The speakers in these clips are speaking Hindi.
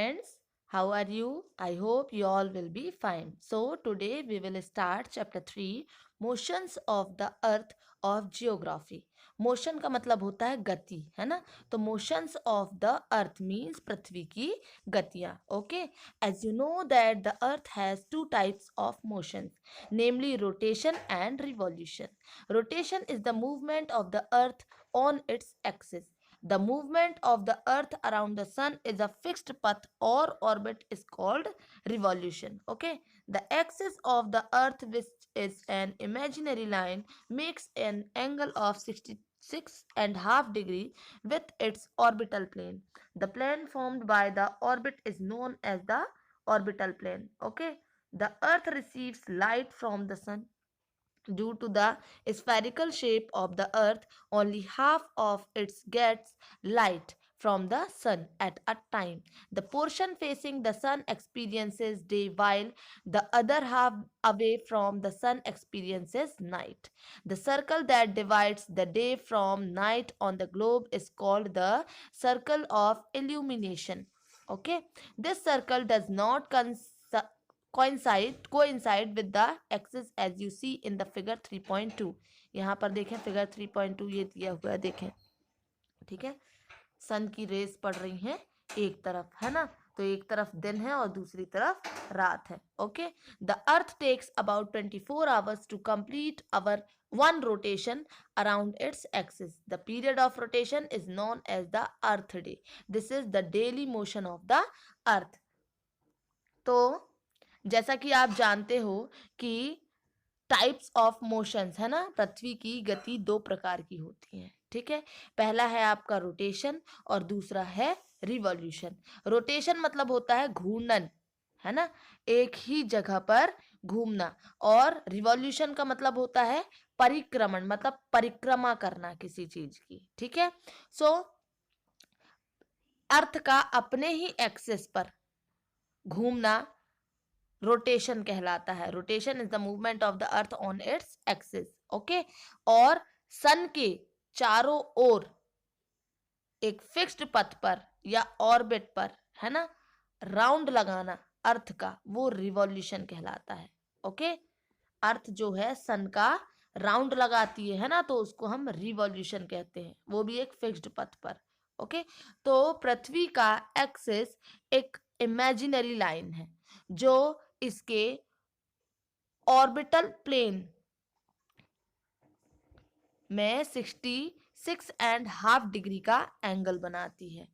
friends, how are you? I hope you all will be fine. So, today we will start chapter 3 Motions of the Earth of Geography. Motion का मतलब होता है गति, है ना? तो motions of the Earth means पृथ्वी की गतियां. Okay, as you know that the Earth has two types of motions, namely rotation and revolution. Rotation is the movement of the earth on its axis. The movement of the earth around the sun is a fixed path or orbit is called revolution. Okay, the axis of the earth, which is an imaginary line, makes an angle of 66.5 degree with its orbital plane. The plane formed by the orbit is known as the orbital plane. Okay, the earth receives light from the sun. Due to the spherical shape of the earth, only half of it gets light from the sun at a time. The portion facing the sun experiences day, while the other half away from the sun experiences night. The circle that divides the day from night on the globe is called the circle of illumination. Okay, this circle does not coincide with the axis as you see in the figure 3.2. यहाँ पर देखें फिगर 3.2 ये दिया हुआ है, देखें. ठीक है, सन की रेस पड़ रही हैं एक तरफ, है ना? तो एक तरफ दिन है और दूसरी तरफ रात है. Okay, the earth takes about 24 hours to complete our one rotation around its axis. The period of rotation is known as the earth day. This is the daily motion of the earth. तो जैसा कि आप जानते हो कि टाइप्स ऑफ मोशंस, है ना, पृथ्वी की गति दो प्रकार की होती है. ठीक है, पहला है आपका रोटेशन और दूसरा है रिवॉल्यूशन. रोटेशन मतलब होता है घूर्णन, है ना, एक ही जगह पर घूमना. और रिवॉल्यूशन का मतलब होता है परिक्रमण, मतलब परिक्रमा करना किसी चीज की. ठीक है, सो अर्थ का अपने ही एक्सिस पर घूमना रोटेशन कहलाता है. Rotation is the movement of the earth on its axis. Okay, और सन के चारों ओर एक फिक्स्ड पथ पर या ऑर्बिट पर, है ना, राउंड लगाना अर्थ का, वो रिवॉल्यूशन कहलाता है. ओके, अर्थ जो है सन का राउंड लगाती है ना, तो उसको हम रिवॉल्यूशन कहते हैं, वो भी एक फिक्स्ड पथ पर. ओके, तो पृथ्वी का एक्सिस एक इमेजिनरी लाइन है जो इसके ऑर्बिटल प्लेन में 66.5 डिग्री का एंगल बनाती है.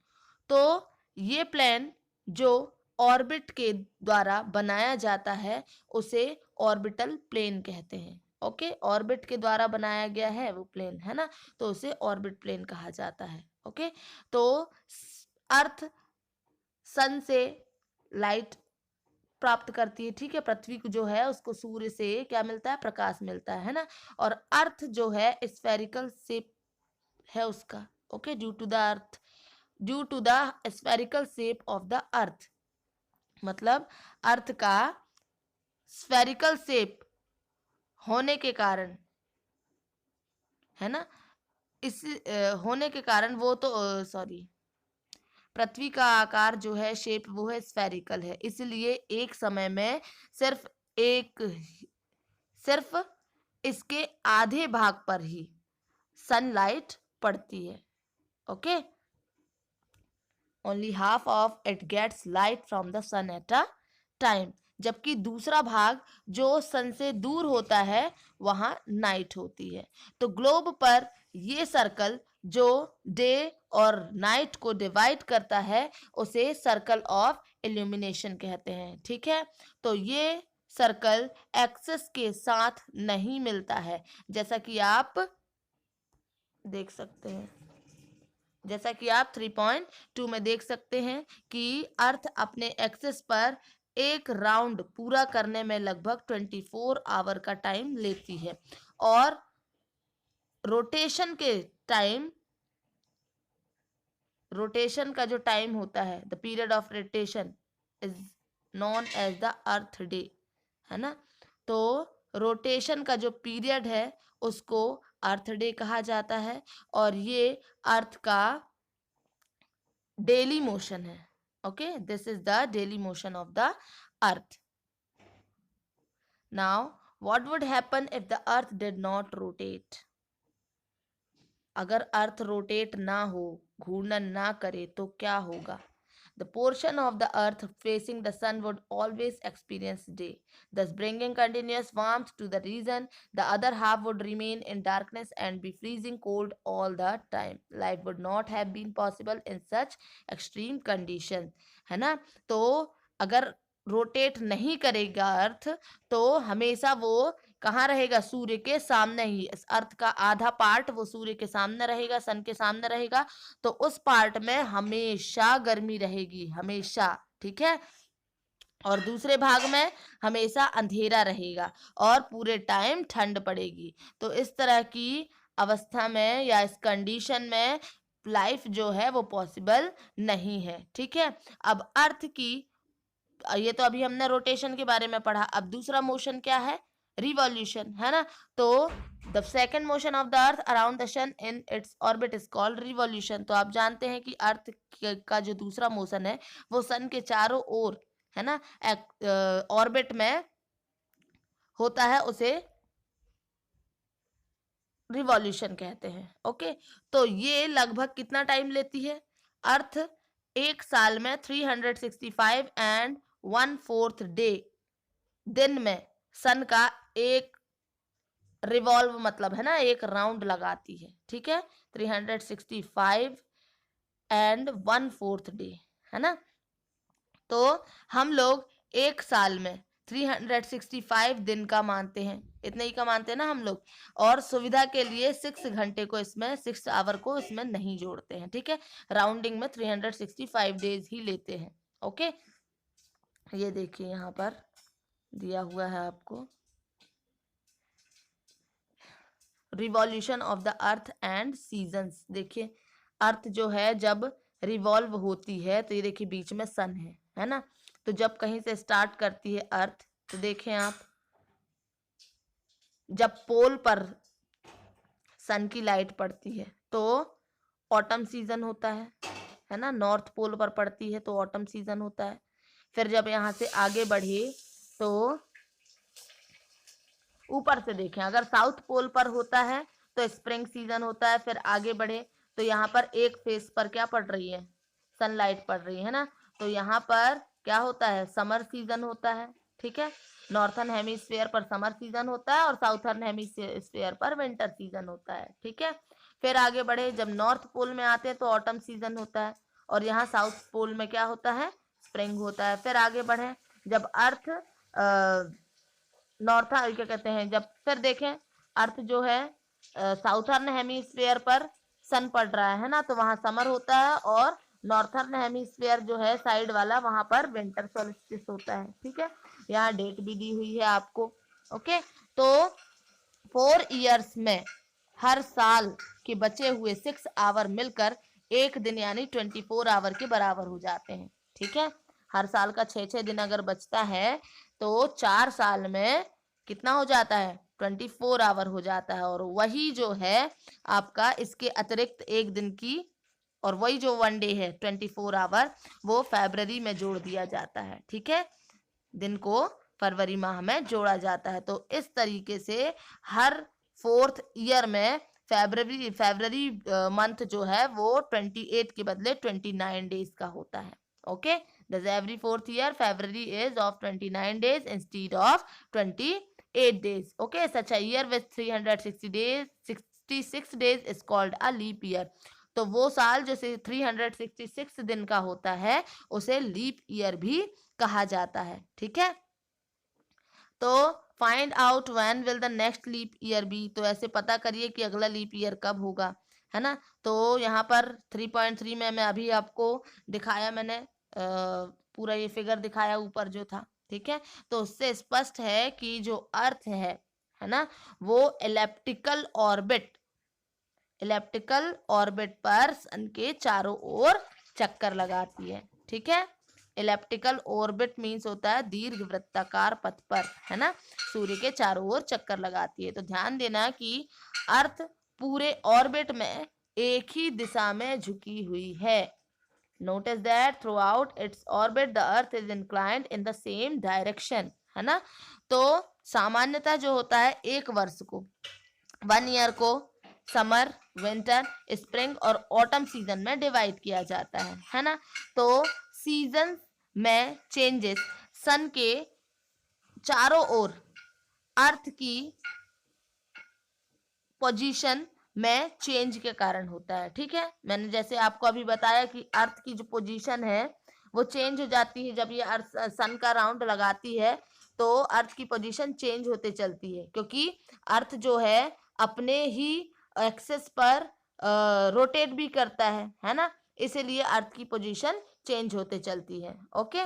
तो ये प्लेन जो ऑर्बिट के द्वारा बनाया जाता है उसे ऑर्बिटल प्लेन कहते हैं. ओके, ऑर्बिट के द्वारा बनाया गया है वो प्लेन, है ना, तो उसे ऑर्बिट प्लेन कहा जाता है. ओके, तो अर्थ सन से लाइट प्राप्त करती है. ठीक है, पृथ्वी को जो है उसको सूर्य से क्या मिलता है, प्रकाश मिलता है ना, और अर्थ जो है स्फेरिकल शेप है उसका. Okay, due to the spherical shape of the earth, मतलब अर्थ का स्फेरिकल शेप होने के कारण, है ना, इस होने के कारण वो तो सॉरी, पृथ्वी का आकार जो है, शेप, वो है स्फेरिकल है. इसलिए एक समय में सिर्फ इसके आधे भाग पर ही सनलाइट पड़ती है. Okay, only half of it gets light from the sun at a time, जबकि दूसरा भाग जो सन से दूर होता है वहां नाइट होती है. तो ग्लोब पर ये सर्कल जो डे और नाइट को डिवाइड करता है उसे सर्कल ऑफ इल्यूमिनेशन कहते हैं. ठीक है, तो ये सर्कल एक्सिस के साथ नहीं मिलता है, जैसा कि आप देख सकते हैं, जैसा कि आप 3.2 में देख सकते हैं कि अर्थ अपने एक्सिस पर एक राउंड पूरा करने में लगभग 24 आवर का टाइम लेती है. और रोटेशन का जो टाइम होता है, the period of rotation is known as the earth day, है ना. तो रोटेशन का जो पीरियड है उसको अर्थ डे कहा जाता है, और ये अर्थ का डेली मोशन है. Okay, this is the daily motion of the earth. Now, what would happen if the earth did not rotate? अगर अर्थ रोटेट ना हो, घूर्णन ना करे तो क्या होगा? The portion of the earth facing the sun would always experience day, thus bringing continuous warmth to the region. The other half would remain in darkness and be freezing cold all the time. Life would not have been possible in such extreme conditions. है ना? तो अगर रोटेट नहीं करेगा अर्थ, तो हमेशा वो कहाँ रहेगा? सूर्य के सामने ही। इस अर्थ का आधा पार्ट वो सूर्य के सामने रहेगा, सन के सामने रहेगा, तो उस पार्ट में हमेशा गर्मी रहेगी, हमेशा, ठीक है। और दूसरे भाग में हमेशा अंधेरा रहेगा और पूरे टाइम ठंड पड़ेगी। तो इस तरह की अवस्था में या इस कंडीशन में लाइफ जो है वो पॉसिबल नहीं है, ठीक है। अब अर्थ की, ये तो अभी हमने रोटेशन के बारे में पढ़ा। अब दूसरा मोशन क्या है? रिवॉल्यूशन, है ना। तो the second motion of the earth around the sun in its orbit is called revolution. तो आप जानते हैं कि अर्थ का जो दूसरा मोशन है वो सन के चारों ओर, है ना, ऑर्बिट में होता है, उसे रिवॉल्यूशन कहते हैं। ओके, तो ये लगभग कितना टाइम लेती है? अर्थ एक साल में 365 एंड 1/4 डे, दिन में सन का एक रिवॉल्व, मतलब है ना, एक राउंड लगाती है, ठीक है। 365 एंड 1/4 डे, है ना। तो हम लोग एक साल में 365 दिन का मानते हैं, इतने ही का मानते हैं ना हम लोग। और सुविधा के लिए 6 घंटे को इसमें, 6 आवर को इसमें नहीं जोड़ते हैं, ठीक है। राउंडिंग में 365 डेज ही लेते हैं। ओके, ये देखिए यहाँ पर दिया हुआ है आपको, revolution of the earth and seasons. देखिए अर्थ जो है जब रिवॉल्व होती है, तो ये देखिए बीच में सन है ना। तो जब कहीं से स्टार्ट करती है अर्थ, तो देखें आप, जब पोल पर सन की लाइट पड़ती है तो ऑटम सीजन होता है ना। नॉर्थ पोल पर पड़ती है तो ऑटम सीजन होता है। फिर जब यहाँ से आगे बढ़े तो ऊपर से देखें, अगर साउथ पोल पर होता है तो स्प्रिंग सीजन होता है। फिर आगे बढ़े तो यहाँ पर एक फेस पर क्या पड़ रही है? सनलाइट पड़ रही है ना। तो यहाँ पर क्या होता है? समर सीजन होता है, ठीक है। नॉर्थर्न हेमिस्फीयर पर समर सीजन होता है और साउथर्न हेमिस्फीयर पर विंटर सीजन होता है, ठीक है। फिर आगे बढ़े, जब नॉर्थ पोल में आते हैं तो ऑटम सीजन होता है, और यहाँ साउथ पोल में क्या होता है? स्प्रिंग होता है। फिर आगे बढ़े, जब अर्थ नॉर्थर्न, क्या कहते हैं, जब फिर देखें अर्थ जो है साउथर्न हेमिस्फीयर पर सन पड़ रहा है ना, तो वहां समर होता है, और नॉर्थर्न हेमिस्फीयर जो है साइड वाला, वहां पर विंटर सोल्स्टिस होता है, ठीक है। यहाँ डेट भी दी हुई है आपको। ओके, तो 4 इयर्स में हर साल के बचे हुए 6 आवर मिलकर एक दिन यानी 24 आवर के बराबर हो जाते हैं, ठीक है। हर साल का 6-6 दिन अगर बचता है तो 4 साल में कितना हो जाता है? 24 आवर हो जाता है। और वही जो है आपका इसके अतिरिक्त एक दिन की, और वही जो 1 डे है 24 आवर, वो फरवरी में जोड़ दिया जाता है, ठीक है। दिन को फरवरी माह में जोड़ा जाता है। तो इस तरीके से हर 4th ईयर में फरवरी मंथ जो है वो 28 के बदले 29 डेज का होता है। Okay, thus every 4th year February is of 29 days instead of 28 days. Okay, such a year with 360 days, 66 days is called a leap year. तो वो साल जो 366 दिन का होता है उसे लीप ईयर भी कहा जाता है, ठीक है। तो find out when will the next leap year be. तो ऐसे पता करिए कि अगला लीप ईयर कब होगा, है ना। तो यहाँ पर 3.3 में मैं अभी आपको दिखाया, मैंने पूरा ये फिगर दिखाया ऊपर जो था, ठीक है। तो उससे स्पष्ट है कि जो अर्थ है ना, वो इलेप्टिकल ऑर्बिट पर सन के चारों ओर चक्कर लगाती है, ठीक है। इलेप्टिकल ऑर्बिट मीन्स होता है दीर्घ वृत्ताकार पथ पर, है ना, सूर्य के चारों ओर चक्कर लगाती है। तो ध्यान देना कि अर्थ पूरे ऑर्बिट में एक ही दिशा में झुकी हुई है, notice that through out its orbit the earth is inclined in the same direction, है ना। तो सामान्यतः जो होता है एक वर्ष को, 1 ईयर को समर, विंटर, स्प्रिंग और ऑटम सीजन में डिवाइड किया जाता है ना। तो सीजन में चेंजेस सन के चारों ओर अर्थ की पोजीशन में चेंज के कारण होता है, ठीक है। मैंने जैसे आपको अभी बताया कि अर्थ की जो पोजीशन है वो चेंज हो जाती है जब ये अर्थ सन का राउंड लगाती है, तो अर्थ की पोजीशन चेंज होते चलती है, क्योंकि अर्थ जो है अपने ही एक्सेस पर रोटेट भी करता है ना, इसीलिए अर्थ की पोजीशन चेंज होते चलती है। ओके।